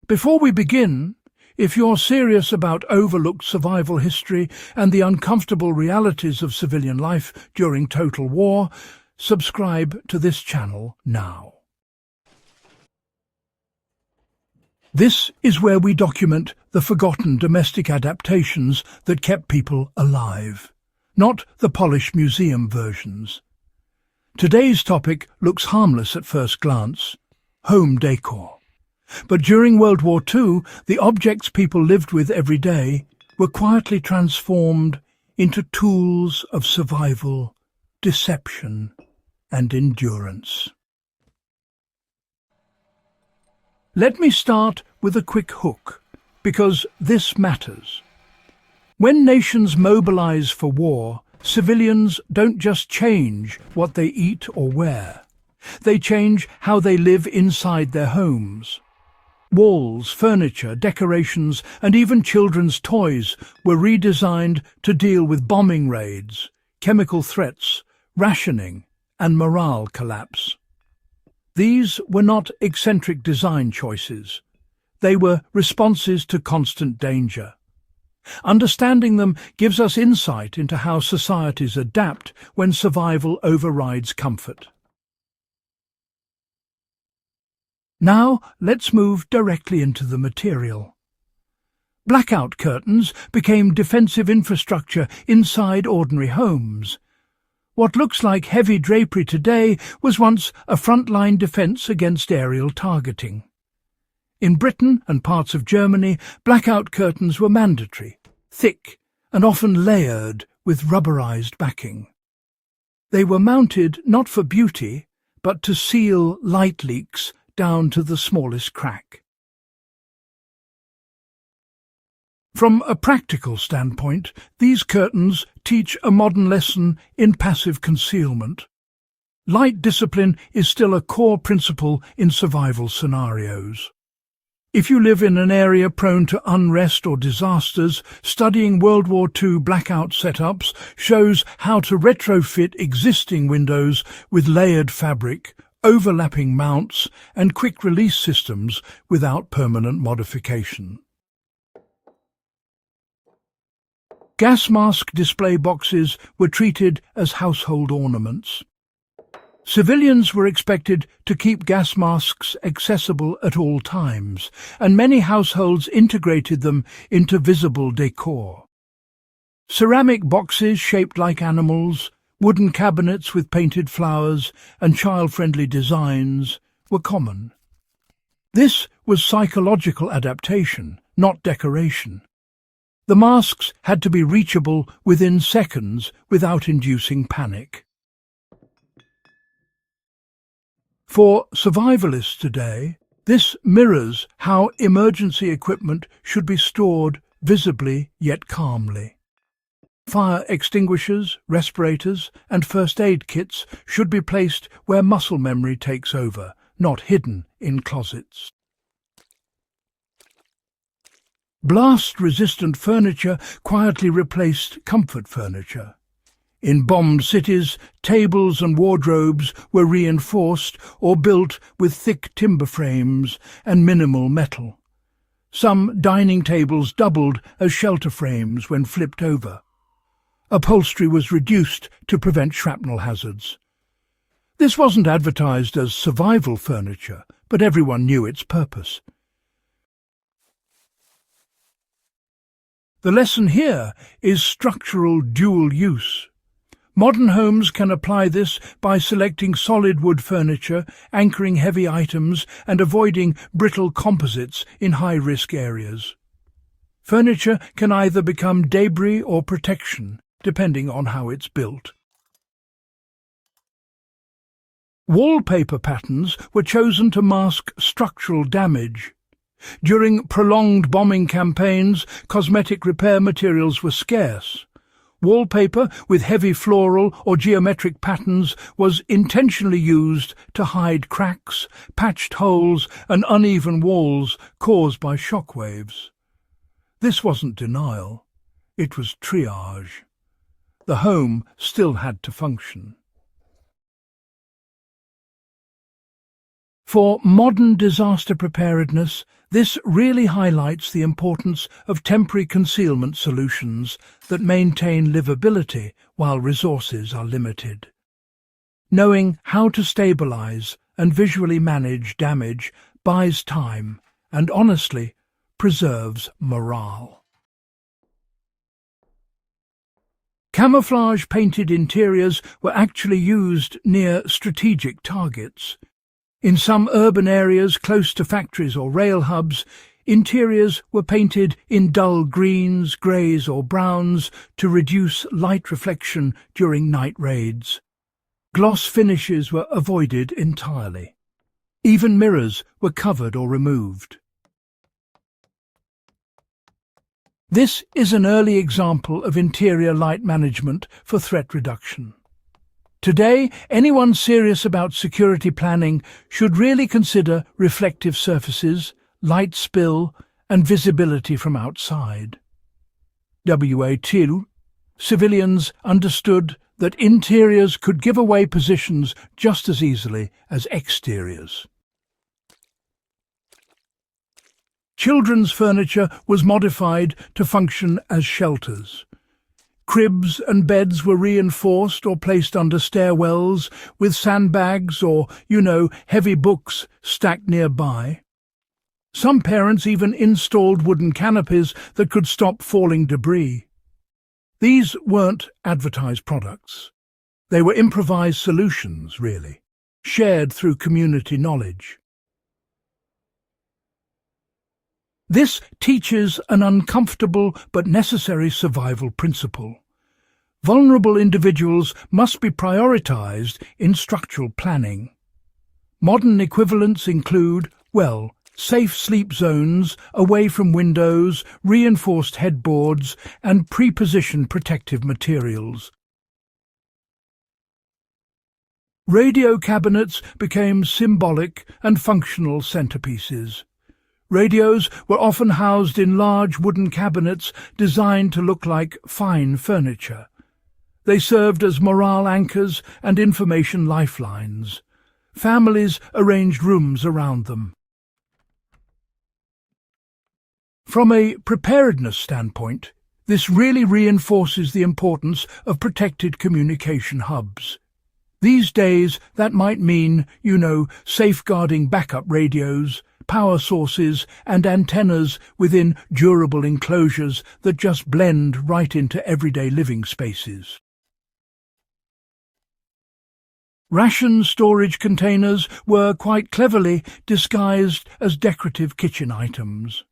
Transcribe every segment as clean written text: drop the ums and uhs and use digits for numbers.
Before we begin, if you're serious about overlooked survival history and the uncomfortable realities of civilian life during total war, subscribe to this channel now. This is where we document the forgotten domestic adaptations that kept people alive, not the polished museum versions. Today's topic looks harmless at first glance: home decor. But during World War II, the objects people lived with every day were quietly transformed into tools of survival, deception, and endurance. Let me start with a quick hook, because this matters. When nations mobilize for war, civilians don't just change what they eat or wear. They change how they live inside their homes. Walls, furniture, decorations, and even children's toys were redesigned to deal with bombing raids, chemical threats, rationing, and morale collapse. These were not eccentric design choices. They were responses to constant danger. Understanding them gives us insight into how societies adapt when survival overrides comfort. Now let's move directly into the material. Blackout curtains became defensive infrastructure inside ordinary homes. What looks like heavy drapery today was once a frontline defense against aerial targeting. In Britain and parts of Germany, blackout curtains were mandatory, thick, and often layered with rubberized backing. They were mounted not for beauty, but to seal light leaks down to the smallest crack. From a practical standpoint, these curtains teach a modern lesson in passive concealment. Light discipline is still a core principle in survival scenarios. If you live in an area prone to unrest or disasters, studying World War II blackout setups shows how to retrofit existing windows with layered fabric, overlapping mounts, and quick-release systems without permanent modification. Gas mask display boxes were treated as household ornaments. Civilians were expected to keep gas masks accessible at all times, and many households integrated them into visible decor. Ceramic boxes shaped like animals, wooden cabinets with painted flowers, and child-friendly designs were common. This was psychological adaptation, not decoration. The masks had to be reachable within seconds without inducing panic. For survivalists today, this mirrors how emergency equipment should be stored visibly yet calmly. Fire extinguishers, respirators, and first aid kits should be placed where muscle memory takes over, not hidden in closets. Blast-resistant furniture quietly replaced comfort furniture. In bombed cities, tables and wardrobes were reinforced or built with thick timber frames and minimal metal. Some dining tables doubled as shelter frames when flipped over. Upholstery was reduced to prevent shrapnel hazards. This wasn't advertised as survival furniture, but everyone knew its purpose. The lesson here is structural dual use. Modern homes can apply this by selecting solid wood furniture, anchoring heavy items, and avoiding brittle composites in high-risk areas. Furniture can either become debris or protection, depending on how it's built. Wallpaper patterns were chosen to mask structural damage. During prolonged bombing campaigns, cosmetic repair materials were scarce. Wallpaper with heavy floral or geometric patterns was intentionally used to hide cracks, patched holes, and uneven walls caused by shock waves. This wasn't denial, it was triage. The home still had to function. For modern disaster preparedness, this really highlights the importance of temporary concealment solutions that maintain livability while resources are limited. Knowing how to stabilize and visually manage damage buys time and, honestly, preserves morale. Camouflage-painted interiors were actually used near strategic targets. In some urban areas close to factories or rail hubs, interiors were painted in dull greens, greys or browns to reduce light reflection during night raids. Gloss finishes were avoided entirely. Even mirrors were covered or removed. This is an early example of interior light management for threat reduction. Today, anyone serious about security planning should really consider reflective surfaces, light spill, and visibility from outside. WWII, civilians understood that interiors could give away positions just as easily as exteriors. Children's furniture was modified to function as shelters. Cribs and beds were reinforced or placed under stairwells with sandbags or, heavy books stacked nearby. Some parents even installed wooden canopies that could stop falling debris. These weren't advertised products. They were improvised solutions, really, shared through community knowledge. This teaches an uncomfortable but necessary survival principle. Vulnerable individuals must be prioritized in structural planning. Modern equivalents include, safe sleep zones, away from windows, reinforced headboards, and pre-positioned protective materials. Radio cabinets became symbolic and functional centerpieces. Radios were often housed in large wooden cabinets designed to look like fine furniture. They served as morale anchors and information lifelines. Families arranged rooms around them. From a preparedness standpoint, this really reinforces the importance of protected communication hubs. These days, that might mean, safeguarding backup radios, power sources and antennas within durable enclosures that just blend right into everyday living spaces. Ration storage containers were quite cleverly disguised as decorative kitchen items.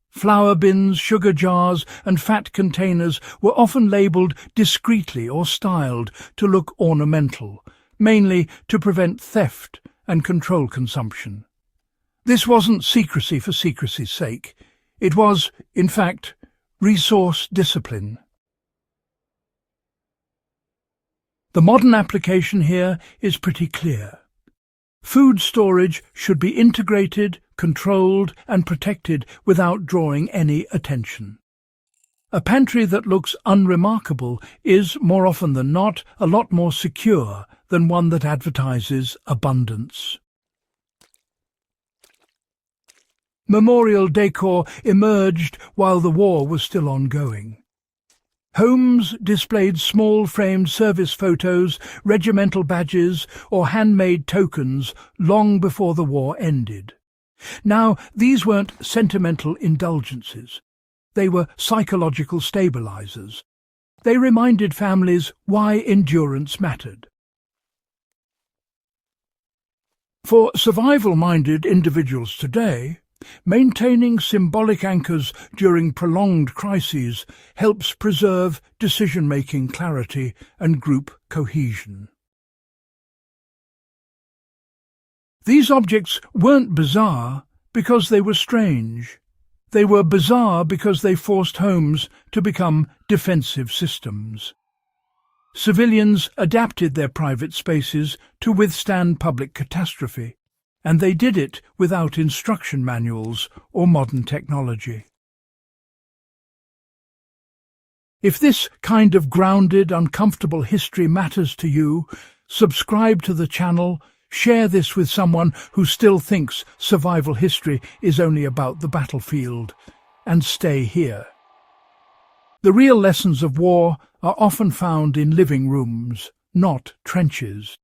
Flour bins, sugar jars and fat containers were often labelled discreetly or styled to look ornamental, mainly to prevent theft and control consumption. This wasn't secrecy for secrecy's sake. It was, in fact, resource discipline. The modern application here is pretty clear. Food storage should be integrated, controlled and protected without drawing any attention. A pantry that looks unremarkable is, more often than not, a lot more secure than one that advertises abundance. Memorial decor emerged while the war was still ongoing. Homes displayed small framed service photos, regimental badges or handmade tokens long before the war ended. Now, these weren't sentimental indulgences. They were psychological stabilizers. They reminded families why endurance mattered. For survival-minded individuals today, maintaining symbolic anchors during prolonged crises helps preserve decision-making clarity and group cohesion. These objects weren't bizarre because they were strange. They were bizarre because they forced homes to become defensive systems. Civilians adapted their private spaces to withstand public catastrophe, and they did it without instruction manuals or modern technology. If this kind of grounded, uncomfortable history matters to you, subscribe to the channel, Share this with someone who still thinks survival history is only about the battlefield. And stay here. The real lessons of war are often found in living rooms, not trenches.